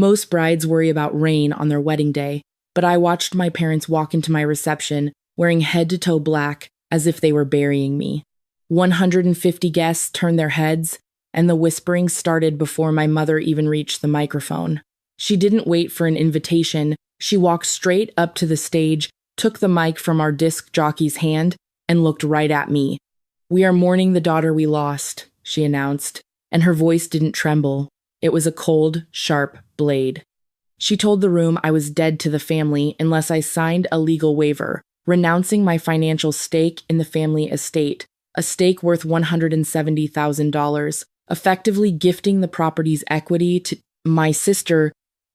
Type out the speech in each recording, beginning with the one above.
Most brides worry about rain on their wedding day, but I watched my parents walk into my reception wearing head-to-toe black as if they were burying me. 150 guests turned their heads, and the whispering started before my mother even reached the microphone. She didn't wait for an invitation. She walked straight up to the stage, took the mic from our disc jockey's hand, and looked right at me. "We are mourning the daughter we lost," she announced, and her voice didn't tremble. It was a cold, sharp blade. She told the room I was dead to the family unless I signed a legal waiver, renouncing my financial stake in the family estate, a stake worth $170,000, effectively gifting the property's equity to my sister,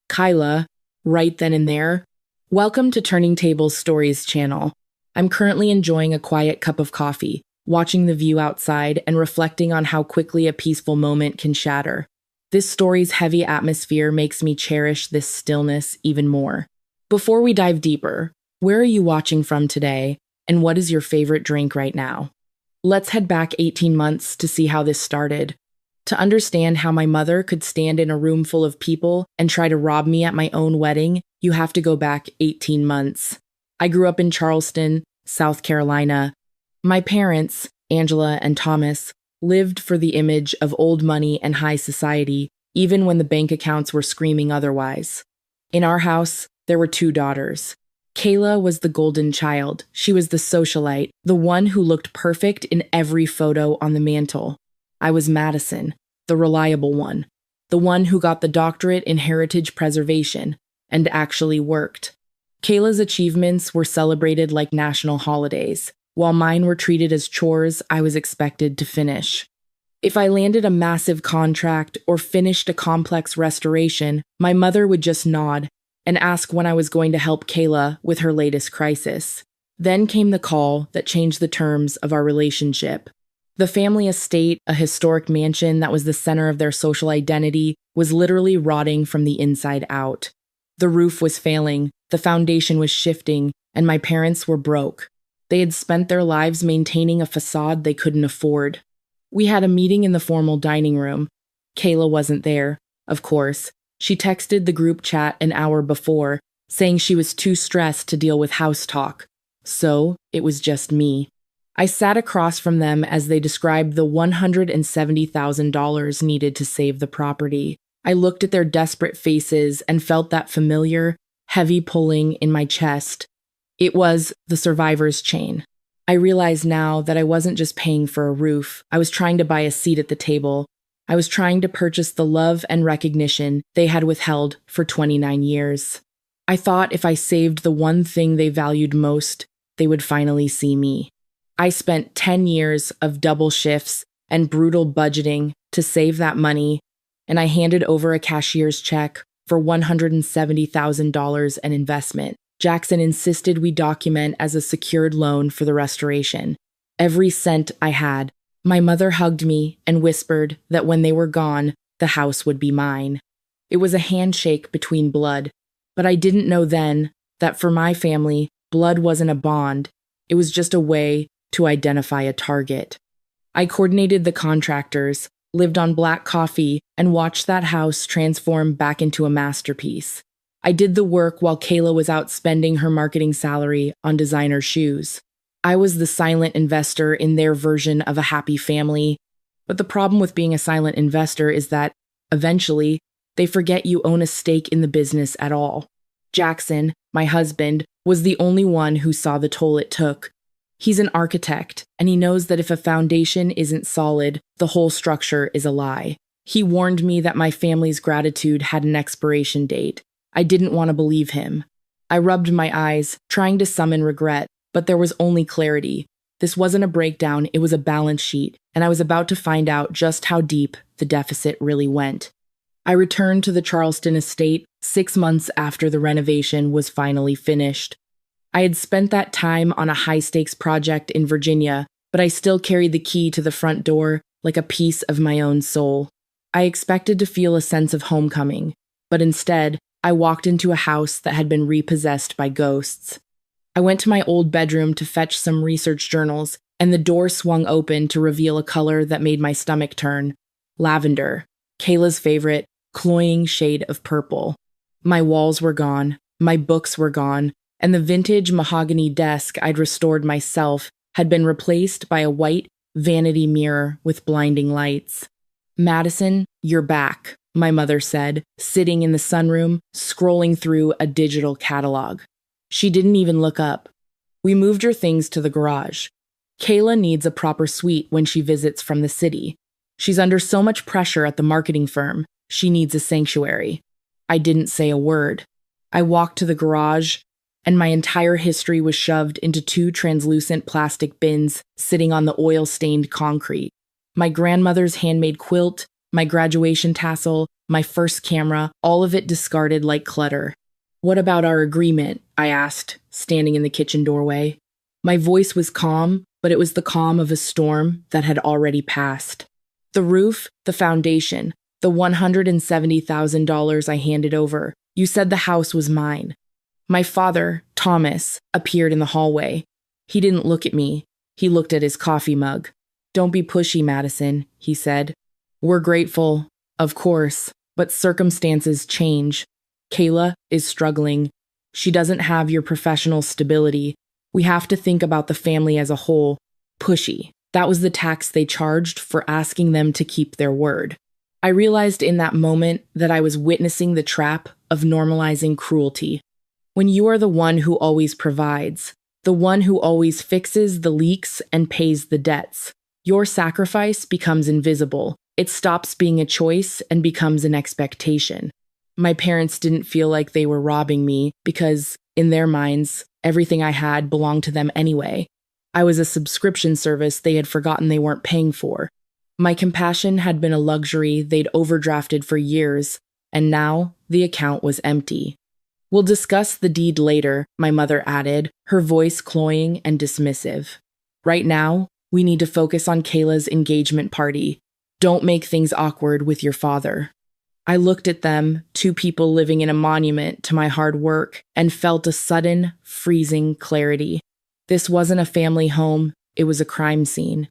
Kyla, right then and there. Welcome to Turning Tables Stories channel. I'm currently enjoying a quiet cup of coffee, watching the view outside and reflecting on how quickly a peaceful moment can shatter. This story's heavy atmosphere makes me cherish this stillness even more. Before we dive deeper, where are you watching from today, and what is your favorite drink right now? Let's head back 18 months to see how this started. To understand how my mother could stand in a room full of people and try to rob me at my own wedding, you have to go back 18 months. I grew up in Charleston, South Carolina. My parents, Angela and Thomas, lived for the image of old money and high society, even when the bank accounts were screaming otherwise. In our house, there were 2 daughters. Kayla was the golden child. She was the socialite, the one who looked perfect in every photo on the mantle. I was Madison, the reliable one, the one who got the doctorate in heritage preservation and actually worked. Kayla's achievements were celebrated like national holidays, while mine were treated as chores I was expected to finish. If I landed a massive contract or finished a complex restoration, my mother would just nod and ask when I was going to help Kayla with her latest crisis. Then came the call that changed the terms of our relationship. The family estate, a historic mansion that was the center of their social identity, was literally rotting from the inside out. The roof was failing, the foundation was shifting, and my parents were broke. They had spent their lives maintaining a facade they couldn't afford. We had a meeting in the formal dining room. Kayla wasn't there, of course. She texted the group chat an hour before, saying she was too stressed to deal with house talk. So, it was just me. I sat across from them as they described the $170,000 needed to save the property. I looked at their desperate faces and felt that familiar, heavy pulling in my chest. It was the survivor's chain. I realize now that I wasn't just paying for a roof. I was trying to buy a seat at the table. I was trying to purchase the love and recognition they had withheld for 29 years. I thought if I saved the one thing they valued most, they would finally see me. I spent 10 years of double shifts and brutal budgeting to save that money, and I handed over a cashier's check for $170,000 an investment. Jackson insisted we document as a secured loan for the restoration. Every cent I had. My mother hugged me and whispered that when they were gone, the house would be mine. It was a handshake between blood, but I didn't know then that for my family, blood wasn't a bond. It was just a way to identify a target. I coordinated the contractors, lived on black coffee, and watched that house transform back into a masterpiece. I did the work while Kayla was out spending her marketing salary on designer shoes. I was the silent investor in their version of a happy family. But the problem with being a silent investor is that, eventually, they forget you own a stake in the business at all. Jackson, my husband, was the only one who saw the toll it took. He's an architect, and he knows that if a foundation isn't solid, the whole structure is a lie. He warned me that my family's gratitude had an expiration date. I didn't want to believe him. I rubbed my eyes, trying to summon regret, but there was only clarity. This wasn't a breakdown, it was a balance sheet, and I was about to find out just how deep the deficit really went. I returned to the Charleston estate 6 months after the renovation was finally finished. I had spent that time on a high-stakes project in Virginia, but I still carried the key to the front door like a piece of my own soul. I expected to feel a sense of homecoming, but instead, I walked into a house that had been repossessed by ghosts. I went to my old bedroom to fetch some research journals, and the door swung open to reveal a color that made my stomach turn. Lavender, Kayla's favorite, cloying shade of purple. My walls were gone, my books were gone, and the vintage mahogany desk I'd restored myself had been replaced by a white vanity mirror with blinding lights. "Madison, you're back," my mother said, sitting in the sunroom, scrolling through a digital catalog. She didn't even look up. "We moved your things to the garage. Kayla needs a proper suite when she visits from the city. She's under so much pressure at the marketing firm, she needs a sanctuary." I didn't say a word. I walked to the garage, and my entire history was shoved into two translucent plastic bins sitting on the oil-stained concrete. My grandmother's handmade quilt, my graduation tassel, my first camera, all of it discarded like clutter. "What about our agreement?" I asked, standing in the kitchen doorway. My voice was calm, but it was the calm of a storm that had already passed. "The roof, the foundation, the $170,000 I handed over. You said the house was mine." My father, Thomas, appeared in the hallway. He didn't look at me. He looked at his coffee mug. "Don't be pushy, Madison," he said. "We're grateful, of course, but circumstances change. Kayla is struggling. She doesn't have your professional stability. We have to think about the family as a whole." Pushy. That was the tax they charged for asking them to keep their word. I realized in that moment that I was witnessing the trap of normalizing cruelty. When you are the one who always provides, the one who always fixes the leaks and pays the debts, your sacrifice becomes invisible. It stops being a choice and becomes an expectation. My parents didn't feel like they were robbing me because, in their minds, everything I had belonged to them anyway. I was a subscription service they had forgotten they weren't paying for. My compassion had been a luxury they'd overdrafted for years, and now the account was empty. "We'll discuss the deed later," my mother added, her voice cloying and dismissive. "Right now, we need to focus on Kayla's engagement party. Don't make things awkward with your father." I looked at them, two people living in a monument to my hard work, and felt a sudden, freezing clarity. This wasn't a family home, it was a crime scene.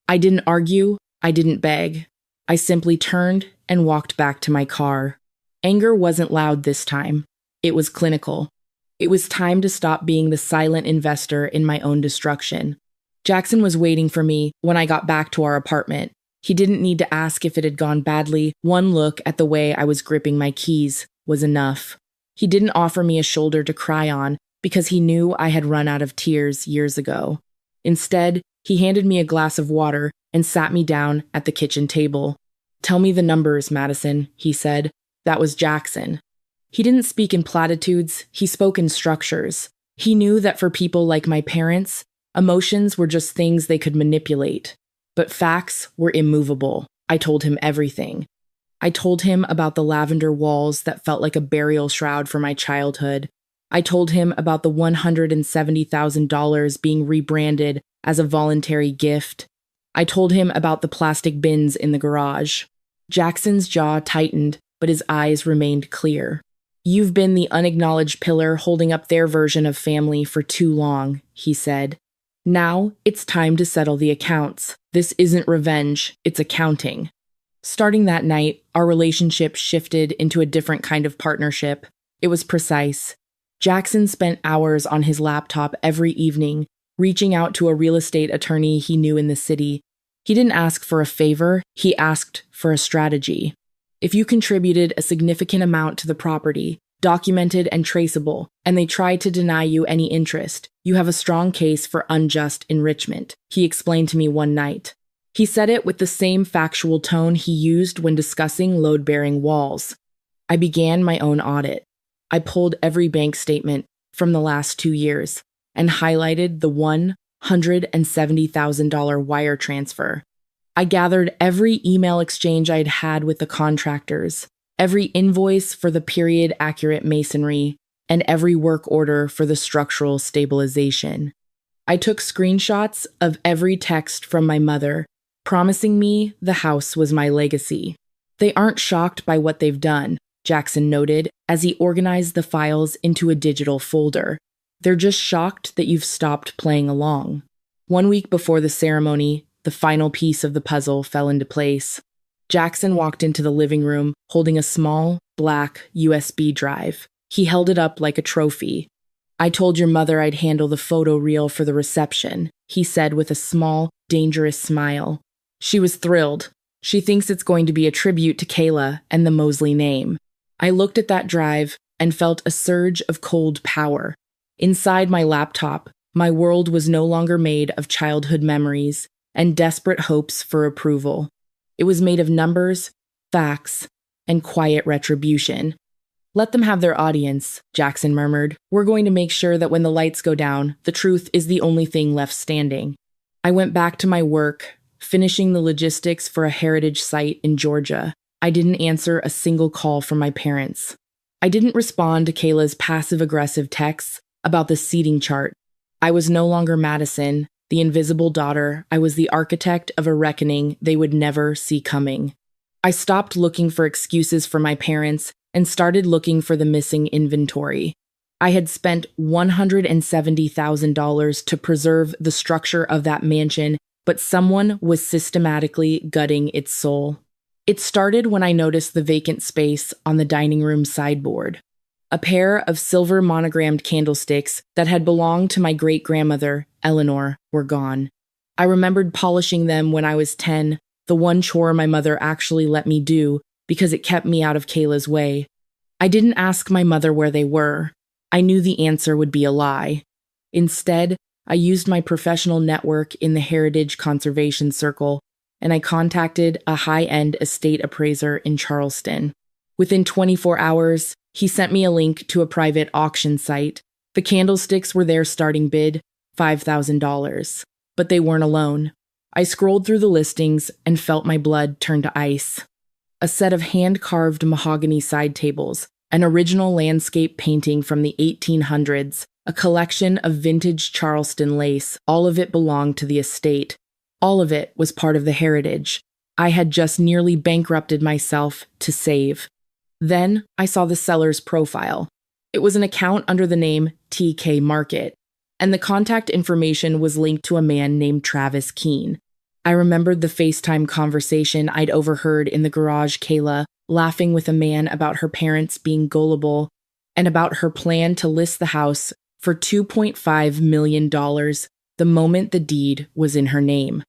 I didn't argue, I didn't beg. I simply turned and walked back to my car. Anger wasn't loud this time. It was clinical. It was time to stop being the silent investor in my own destruction. Jackson was waiting for me when I got back to our apartment. He didn't need to ask if it had gone badly. One look at the way I was gripping my keys was enough. He didn't offer me a shoulder to cry on because he knew I had run out of tears years ago. Instead, he handed me a glass of water and sat me down at the kitchen table. "Tell me the numbers, Madison," he said. That was Jackson. He didn't speak in platitudes, he spoke in structures. He knew that for people like my parents, emotions were just things they could manipulate. But facts were immovable. I told him everything. I told him about the lavender walls that felt like a burial shroud for my childhood. I told him about the $170,000 being rebranded as a voluntary gift. I told him about the plastic bins in the garage. Jackson's jaw tightened, but his eyes remained clear. "You've been the unacknowledged pillar holding up their version of family for too long," he said. "Now it's time to settle the accounts. This isn't revenge, it's accounting." Starting that night, our relationship shifted into a different kind of partnership. It was precise. Jackson spent hours on his laptop every evening, reaching out to a real estate attorney he knew in the city. He didn't ask for a favor, he asked for a strategy. If you contributed a significant amount to the property, documented and traceable, and they tried to deny you any interest, you have a strong case for unjust enrichment, he explained to me one night. He said it with the same factual tone he used when discussing load-bearing walls. I began my own audit. I pulled every bank statement from the last 2 years and highlighted the $170,000 wire transfer. I gathered every email exchange I'd had with the contractors, every invoice for the period-accurate masonry, and every work order for the structural stabilization. I took screenshots of every text from my mother, promising me the house was my legacy. "They aren't shocked by what they've done," Jackson noted as he organized the files into a digital folder. "They're just shocked that you've stopped playing along." 1 week before the ceremony, the final piece of the puzzle fell into place. Jackson walked into the living room holding a small, black USB drive. He held it up like a trophy. "I told your mother I'd handle the photo reel for the reception," he said with a small, dangerous smile. "She was thrilled. She thinks it's going to be a tribute to Kayla and the Mosley name." I looked at that drive and felt a surge of cold power. Inside my laptop, my world was no longer made of childhood memories and desperate hopes for approval. It was made of numbers, facts, and quiet retribution. "Let them have their audience," Jackson murmured. "We're going to make sure that when the lights go down, the truth is the only thing left standing." I went back to my work, finishing the logistics for a heritage site in Georgia. I didn't answer a single call from my parents. I didn't respond to Kayla's passive-aggressive texts about the seating chart. I was no longer Madison, the invisible daughter. I was the architect of a reckoning they would never see coming. I stopped looking for excuses for my parents and started looking for the missing inventory. I had spent $170,000 to preserve the structure of that mansion, but someone was systematically gutting its soul. It started when I noticed the vacant space on the dining room sideboard. A pair of silver monogrammed candlesticks that had belonged to my great-grandmother, Eleanor, were gone. I remembered polishing them when I was 10, the one chore my mother actually let me do because it kept me out of Kayla's way. I didn't ask my mother where they were. I knew the answer would be a lie. Instead, I used my professional network in the Heritage Conservation Circle, and I contacted a high-end estate appraiser in Charleston. Within 24 hours, he sent me a link to a private auction site. The candlesticks were their starting bid, $5,000. But they weren't alone. I scrolled through the listings and felt my blood turn to ice. A set of hand-carved mahogany side tables, an original landscape painting from the 1800s, a collection of vintage Charleston lace, all of it belonged to the estate. All of it was part of the heritage. I had just nearly bankrupted myself to save. Then I saw the seller's profile. It was an account under the name TK Market, and the contact information was linked to a man named Travis Keene. I remembered the FaceTime conversation I'd overheard in the garage, Kayla laughing with a man about her parents being gullible and about her plan to list the house for $2.5 million the moment the deed was in her name.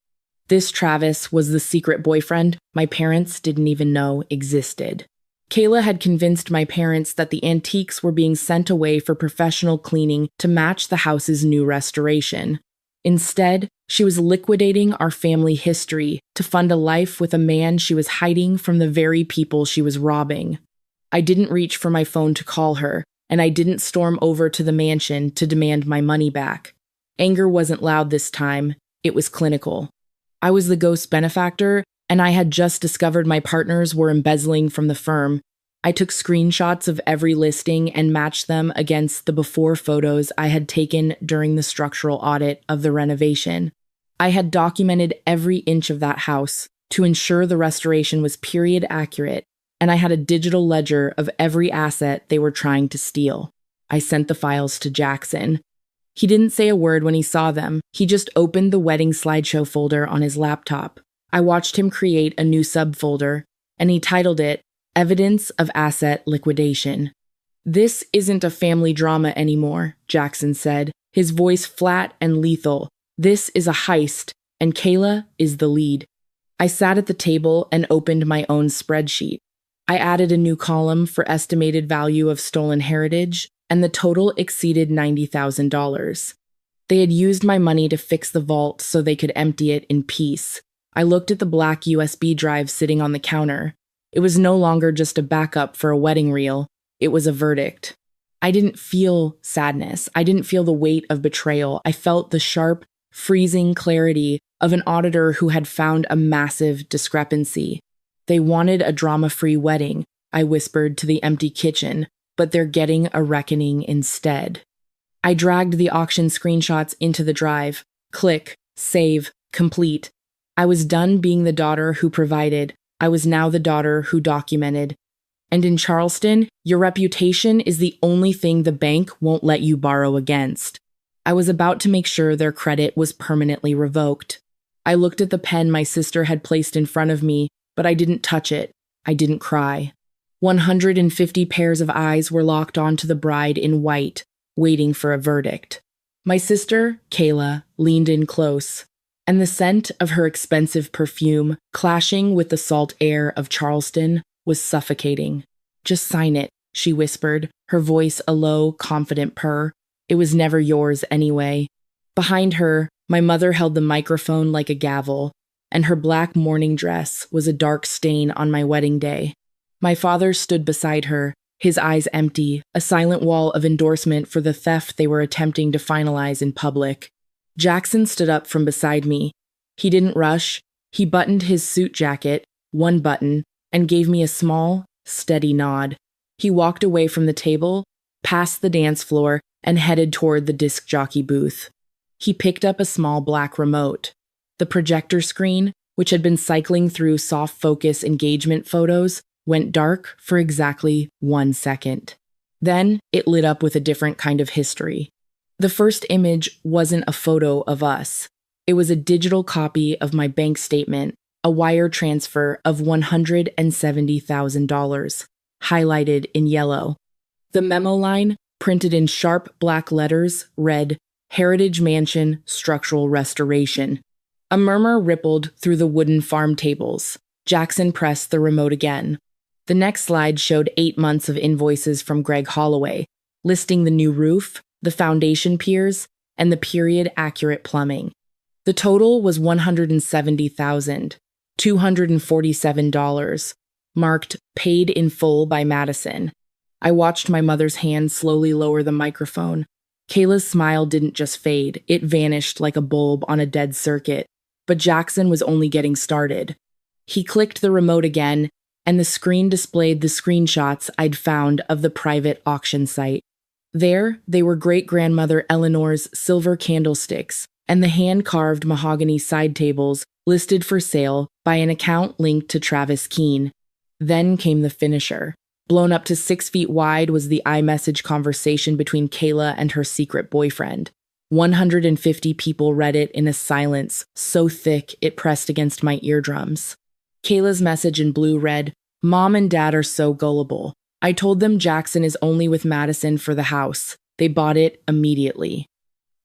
This Travis was the secret boyfriend my parents didn't even know existed. Kayla had convinced my parents that the antiques were being sent away for professional cleaning to match the house's new restoration. Instead, she was liquidating our family history to fund a life with a man she was hiding from the very people she was robbing. I didn't reach for my phone to call her, and I didn't storm over to the mansion to demand my money back. Anger wasn't loud this time, it was clinical. I was the ghost benefactor, and I had just discovered my partners were embezzling from the firm. I took screenshots of every listing and matched them against the before photos I had taken during the structural audit of the renovation. I had documented every inch of that house to ensure the restoration was period accurate, and I had a digital ledger of every asset they were trying to steal. I sent the files to Jackson. He didn't say a word when he saw them. He just opened the wedding slideshow folder on his laptop. I watched him create a new subfolder, and he titled it Evidence of Asset Liquidation. "This isn't a family drama anymore," Jackson said, his voice flat and lethal. "This is a heist, and Kayla is the lead." I sat at the table and opened my own spreadsheet. I added a new column for estimated value of stolen heritage, and the total exceeded $90,000. They had used my money to fix the vault so they could empty it in peace. I looked at the black USB drive sitting on the counter. It was no longer just a backup for a wedding reel. It was a verdict. I didn't feel sadness. I didn't feel the weight of betrayal. I felt the sharp, freezing clarity of an auditor who had found a massive discrepancy. "They wanted a drama-free wedding," I whispered to the empty kitchen, "but they're getting a reckoning instead." I dragged the auction screenshots into the drive. Click, save, complete. I was done being the daughter who provided. I was now the daughter who documented. And in Charleston, your reputation is the only thing the bank won't let you borrow against. I was about to make sure their credit was permanently revoked. I looked at the pen my sister had placed in front of me, but I didn't touch it. I didn't cry. 150 pairs of eyes were locked onto the bride in white, waiting for a verdict. My sister, Kayla, leaned in close, and the scent of her expensive perfume, clashing with the salt air of Charleston, was suffocating. "Just sign it," she whispered, her voice a low, confident purr. "It was never yours anyway." Behind her, my mother held the microphone like a gavel, and her black mourning dress was a dark stain on my wedding day. My father stood beside her, his eyes empty, a silent wall of endorsement for the theft they were attempting to finalize in public. Jackson stood up from beside me. He didn't rush. He buttoned his suit jacket, one button, and gave me a small, steady nod. He walked away from the table, past the dance floor, and headed toward the disc jockey booth. He picked up a small black remote. The projector screen, which had been cycling through soft focus engagement photos, went dark for exactly 1 second. Then it lit up with a different kind of history. The first image wasn't a photo of us. It was a digital copy of my bank statement, a wire transfer of $170,000, highlighted in yellow. The memo line, printed in sharp black letters, read, "Heritage Mansion Structural Restoration." A murmur rippled through the wooden farm tables. Jackson pressed the remote again. The next slide showed 8 months of invoices from Greg Holloway, listing the new roof, the foundation piers, and the period-accurate plumbing. The total was $170,247, marked "Paid in Full" by Madison. I watched my mother's hand slowly lower the microphone. Kayla's smile didn't just fade, it vanished like a bulb on a dead circuit. But Jackson was only getting started. He clicked the remote again, and the screen displayed the screenshots I'd found of the private auction site. There, they were great-grandmother Eleanor's silver candlesticks and the hand-carved mahogany side tables listed for sale by an account linked to Travis Keene. Then came the finisher. Blown up to 6 feet wide was the iMessage conversation between Kayla and her secret boyfriend. 150 people read it in a silence so thick it pressed against my eardrums. Kayla's message in blue read, "Mom and Dad are so gullible. I told them Jackson is only with Madison for the house. They bought it immediately."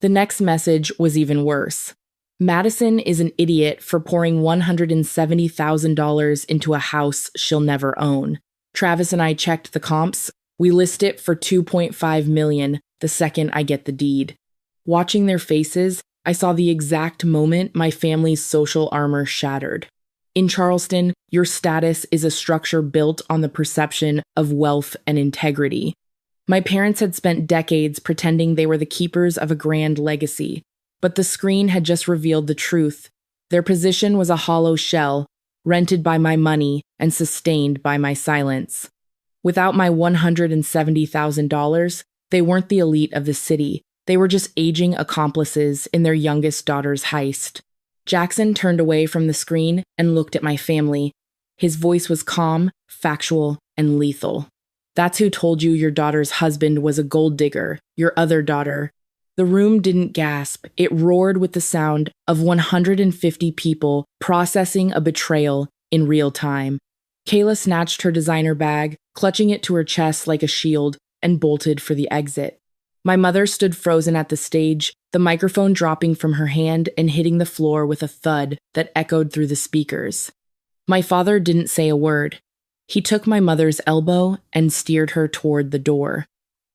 The next message was even worse. "Madison is an idiot for pouring $170,000 into a house she'll never own. Travis and I checked the comps. We list it for $2.5 million the second I get the deed." Watching their faces, I saw the exact moment my family's social armor shattered. In Charleston, your status is a structure built on the perception of wealth and integrity. My parents had spent decades pretending they were the keepers of a grand legacy, but the screen had just revealed the truth. Their position was a hollow shell, rented by my money and sustained by my silence. Without my $170,000, they weren't the elite of the city. They were just aging accomplices in their youngest daughter's heist. Jackson turned away from the screen and looked at my family. His voice was calm, factual, and lethal. "That's who told you your daughter's husband was a gold digger, your other daughter." The room didn't gasp. It roared with the sound of 150 people processing a betrayal in real time. Kayla snatched her designer bag, clutching it to her chest like a shield, and bolted for the exit. My mother stood frozen at the stage, the microphone dropping from her hand and hitting the floor with a thud that echoed through the speakers. My father didn't say a word. He took my mother's elbow and steered her toward the door.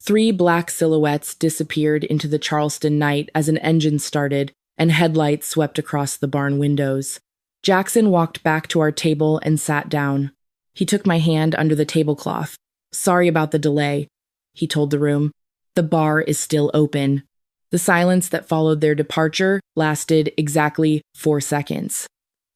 3 black silhouettes disappeared into the Charleston night as an engine started and headlights swept across the barn windows. Jackson walked back to our table and sat down. He took my hand under the tablecloth. "Sorry about the delay," he told the room. "The bar is still open." The silence that followed their departure lasted exactly 4 seconds.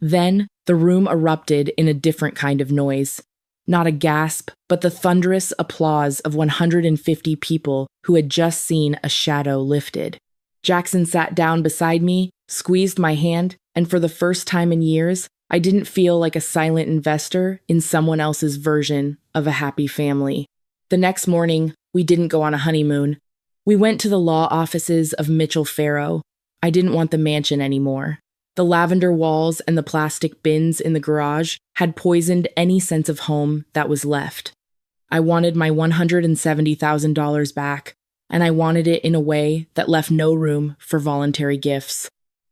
Then, the room erupted in a different kind of noise. Not a gasp, but the thunderous applause of 150 people who had just seen a shadow lifted. Jackson sat down beside me, squeezed my hand, and for the first time in years, I didn't feel like a silent investor in someone else's version of a happy family. The next morning, we didn't go on a honeymoon. We went to the law offices of Mitchell Farrow. I didn't want the mansion anymore. The lavender walls and the plastic bins in the garage had poisoned any sense of home that was left. I wanted my $170,000 back, and I wanted it in a way that left no room for voluntary gifts.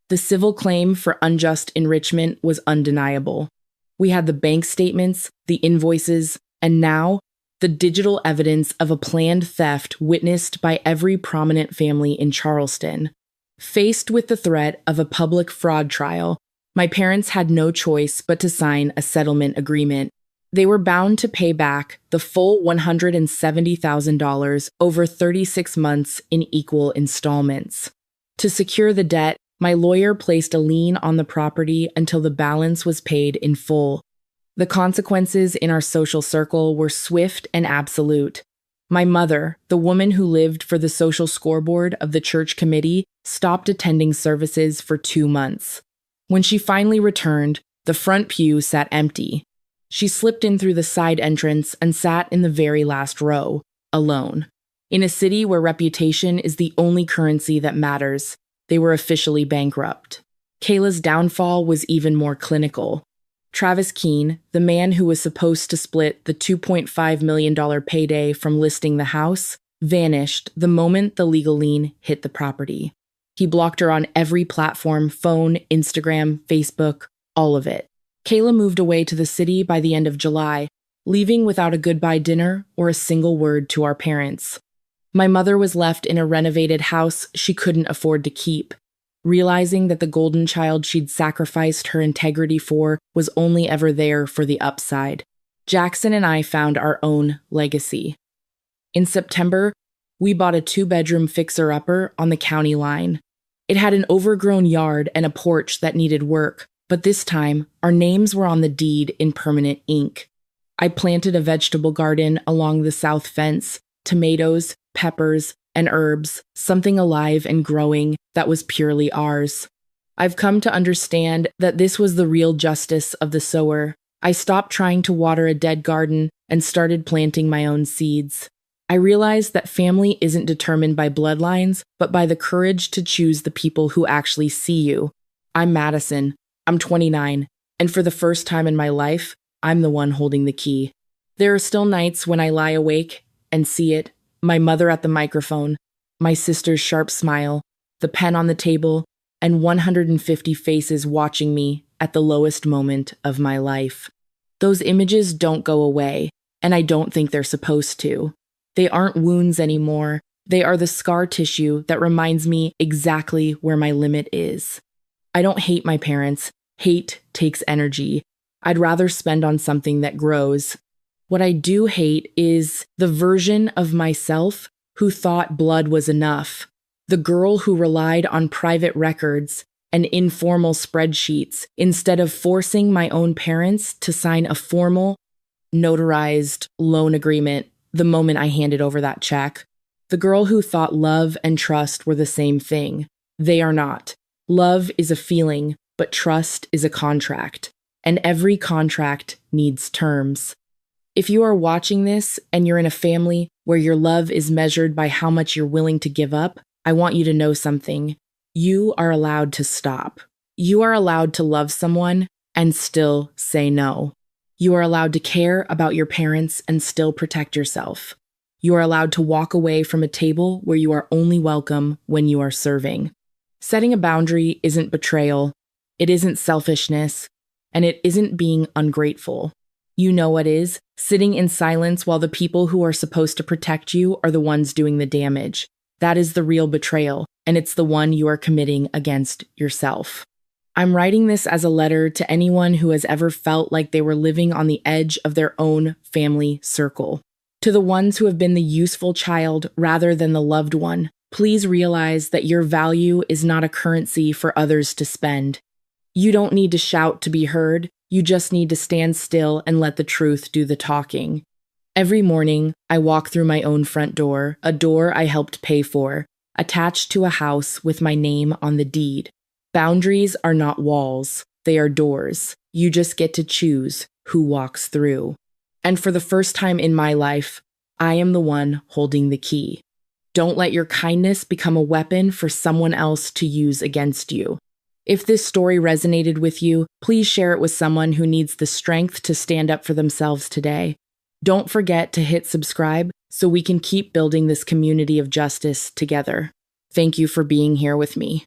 The civil claim for unjust enrichment was undeniable. We had the bank statements, the invoices, and now the digital evidence of a planned theft witnessed by every prominent family in Charleston. Faced with the threat of a public fraud trial, my parents had no choice but to sign a settlement agreement. They were bound to pay back the full $170,000 over 36 months in equal installments. To secure the debt, my lawyer placed a lien on the property until the balance was paid in full. The consequences in our social circle were swift and absolute. My mother, the woman who lived for the social scoreboard of the church committee, stopped attending services for 2 months. When she finally returned, the front pew sat empty. She slipped in through the side entrance and sat in the very last row, alone. In a city where reputation is the only currency that matters, they were officially bankrupt. Kayla's downfall was even more clinical. Travis Keene, the man who was supposed to split the $2.5 million payday from listing the house, vanished the moment the legal lien hit the property. He blocked her on every platform, phone, Instagram, Facebook, all of it. Kayla moved away to the city by the end of July, leaving without a goodbye dinner or a single word to our parents. My mother was left in a renovated house she couldn't afford to keep, realizing that the golden child she'd sacrificed her integrity for was only ever there for the upside. Jackson and I found our own legacy. In September, we bought a 2-bedroom fixer-upper on the county line. It had an overgrown yard and a porch that needed work, but this time, our names were on the deed in permanent ink. I planted a vegetable garden along the south fence, tomatoes, peppers, and herbs, something alive and growing that was purely ours. I've come to understand that this was the real justice of the sower. I stopped trying to water a dead garden and started planting my own seeds. I realized that family isn't determined by bloodlines, but by the courage to choose the people who actually see you. I'm Madison. I'm 29, and for the first time in my life, I'm the one holding the key. There are still nights when I lie awake and see it, my mother at the microphone, my sister's sharp smile, the pen on the table, and 150 faces watching me at the lowest moment of my life. Those images don't go away, and I don't think they're supposed to. They aren't wounds anymore. They are the scar tissue that reminds me exactly where my limit is. I don't hate my parents. Hate takes energy. I'd rather spend on something that grows. What I do hate is the version of myself who thought blood was enough. The girl who relied on private records and informal spreadsheets instead of forcing my own parents to sign a formal, notarized loan agreement the moment I handed over that check. The girl who thought love and trust were the same thing. They are not. Love is a feeling, but trust is a contract, and every contract needs terms. If you are watching this and you're in a family where your love is measured by how much you're willing to give up, I want you to know something. You are allowed to stop. You are allowed to love someone and still say no. You are allowed to care about your parents and still protect yourself. You are allowed to walk away from a table where you are only welcome when you are serving. Setting a boundary isn't betrayal. It isn't selfishness, and it isn't being ungrateful. You know what is? Sitting in silence while the people who are supposed to protect you are the ones doing the damage. That is the real betrayal, and it's the one you are committing against yourself. I'm writing this as a letter to anyone who has ever felt like they were living on the edge of their own family circle. To the ones who have been the useful child rather than the loved one, please realize that your value is not a currency for others to spend. You don't need to shout to be heard. You just need to stand still and let the truth do the talking. Every morning, I walk through my own front door, a door I helped pay for, attached to a house with my name on the deed. Boundaries are not walls. They are doors. You just get to choose who walks through. And for the first time in my life, I am the one holding the key. Don't let your kindness become a weapon for someone else to use against you. If this story resonated with you, please share it with someone who needs the strength to stand up for themselves today. Don't forget to hit subscribe so we can keep building this community of justice together. Thank you for being here with me.